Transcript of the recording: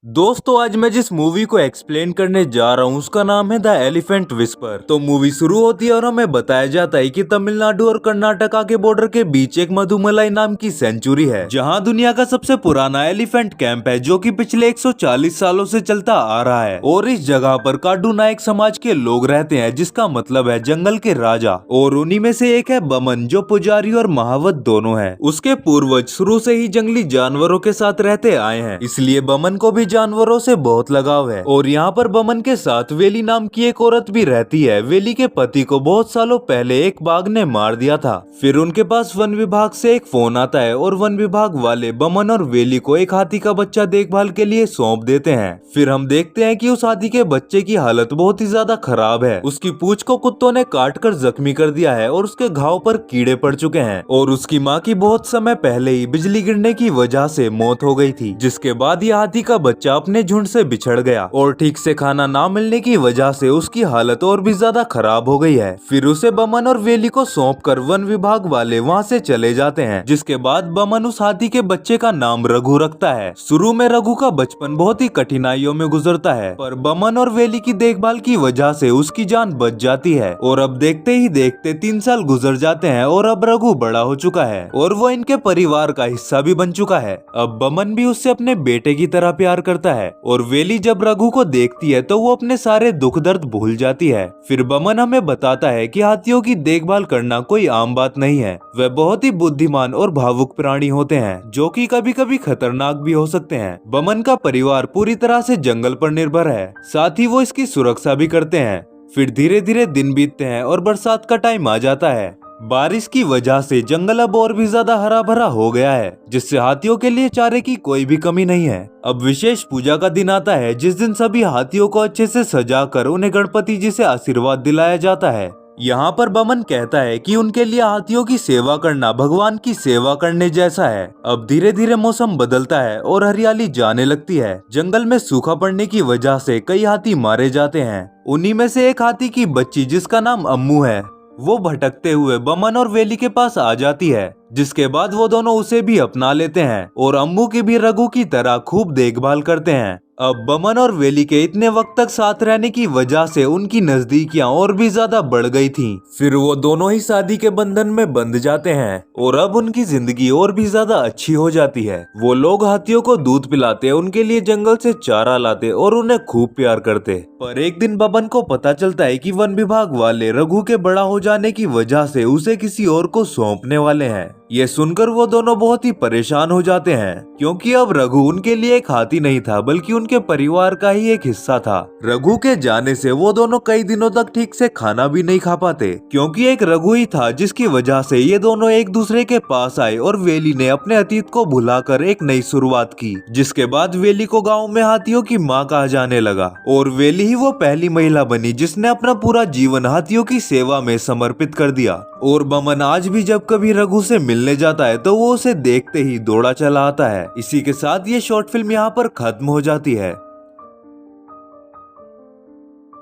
दोस्तों आज मैं जिस मूवी को एक्सप्लेन करने जा रहा हूँ उसका नाम है द एलिफेंट विस्पर। तो मूवी शुरू होती है और हमें बताया जाता है कि तमिलनाडु और कर्नाटका के बॉर्डर के बीच एक मधुमलाई नाम की सेंचुरी है जहाँ दुनिया का सबसे पुराना एलिफेंट कैंप है जो कि पिछले 140 सालों से चलता आ रहा है। और इस जगह पर काडू नायक समाज के लोग रहते हैं जिसका मतलब है जंगल के राजा। और उन्हीं में से एक है बमन जो पुजारी और महावत दोनों है। उसके पूर्वज शुरू से ही जंगली जानवरों के साथ रहते आए हैं, इसलिए बमन को भी जानवरों से बहुत लगाव है। और यहाँ पर बमन के साथ वेली नाम की एक औरत भी रहती है। वेली के पति को बहुत सालों पहले एक बाघ ने मार दिया था। फिर उनके पास वन विभाग से एक फोन आता है और वन विभाग वाले बमन और वेली को एक हाथी का बच्चा देखभाल के लिए सौंप देते हैं। फिर हम देखते हैं कि उस हाथी के बच्चे की हालत बहुत ही ज्यादा खराब है। उसकी पूंछ को कुत्तों ने काट कर जख्मी कर दिया है और उसके घाव पर कीड़े पड़ चुके हैं। और उसकी माँ की बहुत समय पहले ही बिजली गिरने की वजह से मौत हो गई थी, जिसके बाद यह हाथी का बच्चा अपने झुंड से बिछड़ गया और ठीक से खाना ना मिलने की वजह से उसकी हालत और भी ज्यादा खराब हो गई है। फिर उसे बमन और वेली को सौंप कर वन विभाग वाले वहाँ से चले जाते हैं, जिसके बाद बमन उस हाथी के बच्चे का नाम रघु रखता है। शुरू में रघु का बचपन बहुत ही कठिनाइयों में गुजरता है, पर बमन और वेली की देखभाल की वजह से उसकी जान बच जाती है। और अब देखते ही देखते 3 साल गुजर जाते हैं और अब रघु बड़ा हो चुका है और वो इनके परिवार का हिस्सा भी बन चुका है। अब बमन भी उससे अपने बेटे की तरह प्यार करता है और वेली जब रघु को देखती है तो वो अपने सारे दुख दर्द भूल जाती है। फिर बमन हमें बताता है कि हाथियों की देखभाल करना कोई आम बात नहीं है। वे बहुत ही बुद्धिमान और भावुक प्राणी होते हैं जो कि कभी कभी खतरनाक भी हो सकते हैं। बमन का परिवार पूरी तरह से जंगल पर निर्भर है, साथ ही वो इसकी सुरक्षा भी करते हैं। फिर धीरे धीरे दिन बीतते हैं और बरसात का टाइम आ जाता है। बारिश की वजह से जंगल अब और भी ज्यादा हरा भरा हो गया है, जिससे हाथियों के लिए चारे की कोई भी कमी नहीं है। अब विशेष पूजा का दिन आता है जिस दिन सभी हाथियों को अच्छे से सजा कर उन्हें गणपति जी से आशीर्वाद दिलाया जाता है। यहाँ पर बमन कहता है कि उनके लिए हाथियों की सेवा करना भगवान की सेवा करने जैसा है। अब धीरे धीरे मौसम बदलता है और हरियाली जाने लगती है। जंगल में सूखा पड़ने की वजह से कई हाथी मारे जाते हैं। उन्हीं में से एक हाथी की बच्ची जिसका नाम अम्मू है वो भटकते हुए बमन और वेली के पास आ जाती है, जिसके बाद वो दोनों उसे भी अपना लेते हैं और अम्मू की भी रघु की तरह खूब देखभाल करते हैं। अब बमन और वेली के इतने वक्त तक साथ रहने की वजह से उनकी नजदीकियां और भी ज्यादा बढ़ गई थीं। फिर वो दोनों ही शादी के बंधन में बंध जाते हैं और अब उनकी जिंदगी और भी ज्यादा अच्छी हो जाती है। वो लोग हाथियों को दूध पिलाते, उनके लिए जंगल से चारा लाते और उन्हें खूब प्यार करते। पर एक दिन बमन को पता चलता है कि वन विभाग वाले रघु के बड़ा हो जाने की वजह से उसे किसी और को सौंपने वाले हैं। ये सुनकर वो दोनों बहुत ही परेशान हो जाते हैं, क्योंकि अब रघु उनके लिए एक हाथी नहीं था बल्कि उनके परिवार का ही एक हिस्सा था। रघु के जाने से वो दोनों कई दिनों तक ठीक से खाना भी नहीं खा पाते, क्योंकि एक रघु ही था जिसकी वजह से ये दोनों एक दूसरे के पास आए और वेली ने अपने अतीत को भुलाकर एक नई शुरुआत की। जिसके बाद वेली को गाँव में हाथियों की माँ कहा जाने लगा और वेली ही वो पहली महिला बनी जिसने अपना पूरा जीवन हाथियों की सेवा में समर्पित कर दिया। और बमन आज भी जब कभी रघु से मिलने जाता है तो वो उसे देखते ही दौड़ा चला आता है। इसी के साथ ये शॉर्ट फिल्म यहाँ पर खत्म हो जाती है।